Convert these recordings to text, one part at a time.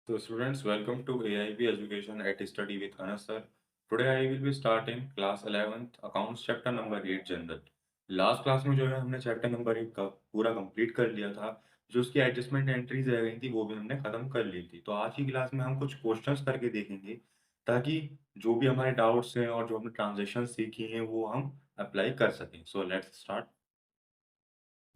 So students, welcome to AIB Education at Study with Anas sir. Today I will be starting class 11th accounts chapter number 8 general. Last class में जो है हमने chapter number 8 का पूरा complete कर लिया था. जो उसकी एडजस्टमेंट एंट्रीज रह गई थी वो भी हमने खत्म कर ली थी. तो आज की क्लास में हम कुछ क्वेश्चंस करके देखेंगे ताकि जो भी हमारे डाउट्स हैं और जो हमने ट्रांजेक्शन सीखी हैं वो हम अप्लाई कर सकें. So let's start.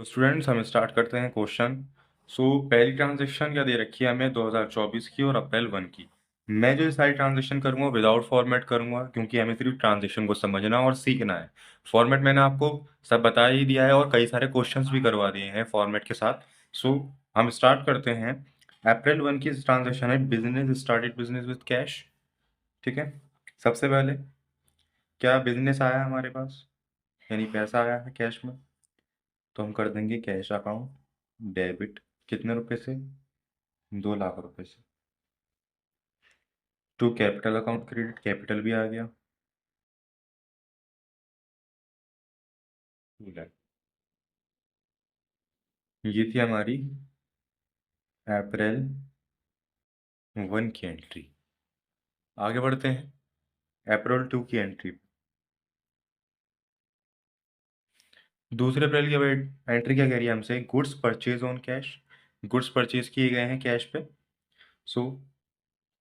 तो स्टूडेंट्स हम स्टार्ट करते हैं क्वेश्चन. पहली ट्रांजेक्शन क्या दे रखी है हमें 2024 की और अप्रैल 1 की. मैं जो ये सारी ट्रांजेक्शन करूंगा विदाउट फॉर्मेट करूंगा क्योंकि हमें सिर्फ ट्रांजेक्शन को समझना और सीखना है. फॉर्मेट मैंने आपको सब बता ही दिया है और कई सारे क्वेश्चंस भी करवा दिए हैं फॉर्मेट के साथ. सो हम स्टार्ट करते हैं. अप्रैल 1 की ट्रांजेक्शन है business started business with cash. ठीक है. सबसे पहले क्या बिजनेस आया हमारे पास, यानी पैसा आया है कैश में. तो हम कर देंगे कैश अकाउंट डेबिट. कितने रुपए से? 2 लाख रुपए से. To capital account credit, capital भी आ गया 2 लाख. ये थी हमारी अप्रैल 1 की एंट्री. आगे बढ़ते हैं अप्रैल 2 की एंट्री. दूसरे अप्रैल की एंट्री क्या कह रही है हमसे, goods purchase on cash. Goods purchase किए गए हैं कैश पे. So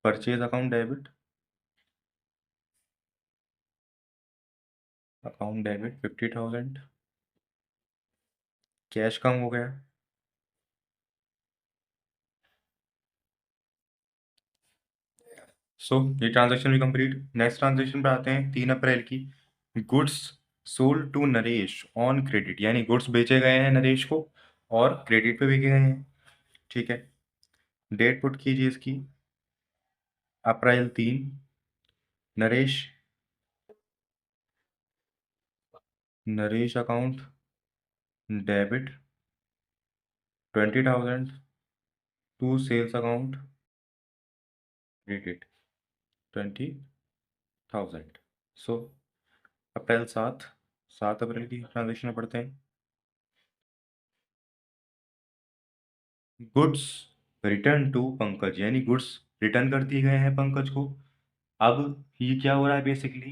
purchase account debit, account debit 50,000. Cash कम हो गया. ये ट्रांजेक्शन भी कंप्लीट. नेक्स्ट ट्रांजेक्शन पे आते हैं 3 अप्रैल की. Goods sold to Naresh on credit, यानी गुड्स बेचे गए हैं नरेश को और क्रेडिट पे बिके गए हैं. ठीक है. डेट पुट कीजिए इसकी April 3. Naresh, Naresh account debit 20,000 to sales account credit 20,000. So April 7, 7 अप्रैल की ट्रांजेक्शन पढ़ते हैं. गुड्स रिटर्न टू पंकज, यानी गुड्स रिटर्न कर दिए गए हैं पंकज को. अब ये क्या हो रहा है बेसिकली,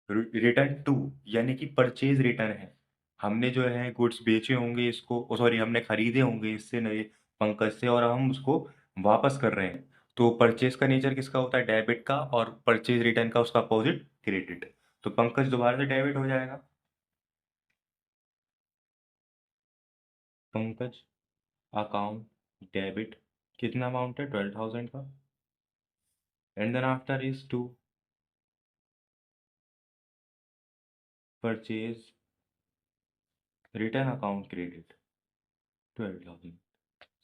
रिटर्न टू यानी कि परचेज रिटर्न है. हमने जो है गुड्स बेचे होंगे इसको, सॉरी हमने खरीदे होंगे इससे नए पंकज से और हम उसको वापस कर रहे हैं. तो परचेज का नेचर किसका होता है, डेबिट का, और परचेज रिटर्न का उसका अपोजिट क्रेडिट. तो पंकज दोबारा से डेबिट हो जाएगा. Pankaj account debit. कितना अमाउंट है, 12,000 का. And then after is to purchase return account credit 12,000.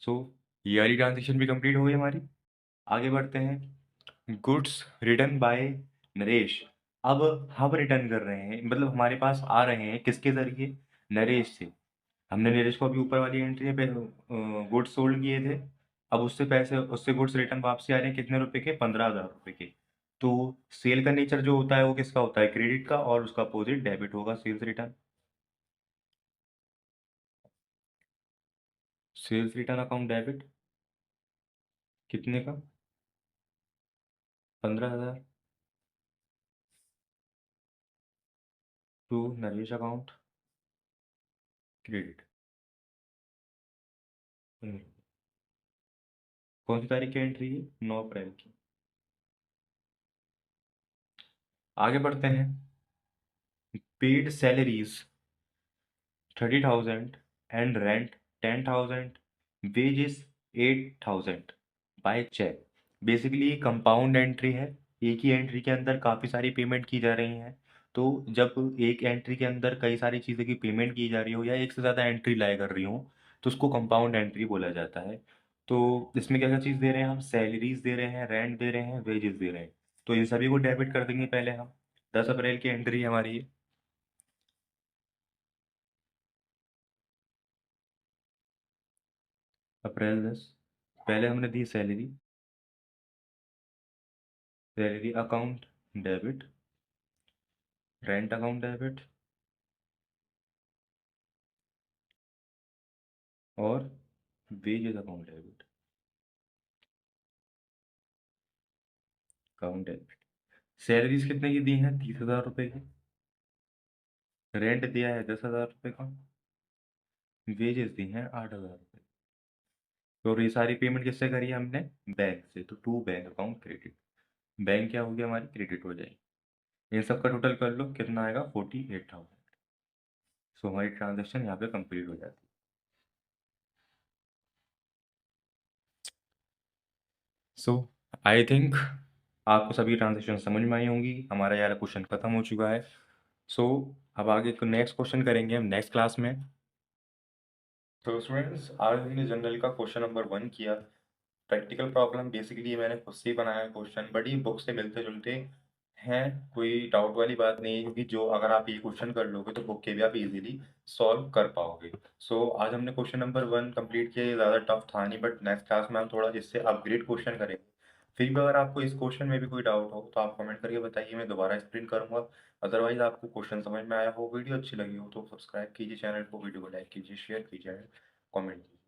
सो ये वाली ट्रांजेक्शन भी कंप्लीट हो गई हमारी. आगे बढ़ते हैं. Goods return by Naresh. अब हम रिटर्न कर रहे हैं, मतलब हमारे पास आ रहे हैं किसके जरिए, नरेश से. हमने नरेश को अभी ऊपर वाली एंट्री पे गुड्स सोल्ड किए थे. अब उससे पैसे, उससे गुड्स रिटर्न वापसी आ रहे हैं कितने रुपए के, 15,000 रुपए के. तो सेल का नेचर जो होता है वो किसका होता है, क्रेडिट का, और उसका अपोजिट डेबिट होगा, sales return. Sales return account debit कितने का, 15,000 टू नरेश अकाउंट क्रेडिट. कौन सी तारीख की एंट्री है, 9 अप्रैल की. आगे बढ़ते हैं. Paid salaries 30,000 and rent 10,000, wages 8,000 by cheque. Basically ये कंपाउंड एंट्री है. एक ही एंट्री के अंदर काफ़ी सारी पेमेंट की जा रही हैं. तो जब एक एंट्री के अंदर कई सारी चीज़ें की पेमेंट की जा रही हो या एक से ज़्यादा एंट्री लाया कर रही हो तो उसको कंपाउंड एंट्री बोला जाता है. तो इसमें क्या क्या चीज़ दे रहे हैं हम, सैलरीज दे रहे हैं, रेंट दे रहे हैं, वेजेस दे रहे हैं. तो इन सभी को डेबिट कर देंगे पहले हम. 10 अप्रैल की एंट्री है हमारी ये. अप्रैल 10. पहले हमने दी salary, salary account debit, rent account debit और wages account debit. Account debit. Salaries कितने की दी हैं? 30,000 रुपये की। रेंट दिया है 10,000 रुपये का। वेजेस दी हैं 8,000 रुपये। तो ये सारी पेमेंट किससे करी है हमने? बैंक से। तो to bank account credit. Bank क्या होगी हमारी? क्रेडिट हो जाएगी। इन सब का टोटल कर लो, कितना आएगा? 48,000। सो हमारी ट्रांजेक्शन यहाँ पे कंप्लीट हो जाती है। सो आई थिंक आपको सभी ट्रांजेक्शन समझ में आई होंगी। हमारा यार क्वेश्चन खत्म हो चुका है। सो अब आगे नेक्स्ट क्वेश्चन करेंगे हम नेक्स्ट क्लास में। तो स्टूडेंट्स, आज हमने जनरल का क्वेश्चन नंबर 1 किया। प्रैक्टिकल प्रॉब्लम बेसिकली मैंने खुद से ही बनाया क्वेश्चन, बट ये बुक से मिलते जुलते हैं, कोई डाउट वाली बात नहीं है, क्योंकि जो अगर आप ये क्वेश्चन कर लोगे तो बुक के भी आप इजीली सॉल्व कर पाओगे। सो आज हमने क्वेश्चन नंबर 1 कंप्लीट किया। ये ज़्यादा टफ था नहीं, बट नेक्स्ट क्लास में हम थोड़ा इससे अपग्रेड क्वेश्चन करेंगे। फिर भी अगर आपको इस क्वेश्चन में भी कोई डाउट हो तो आप कमेंट करके बताइए, मैं दोबारा एक्सप्लेन करूंगा। अदरवाइज आपको क्वेश्चन समझ में आया हो, वीडियो अच्छी लगी हो तो सब्सक्राइब कीजिए चैनल को, वीडियो को लाइक कीजिए, शेयर कीजिए, कमेंट कीजिए।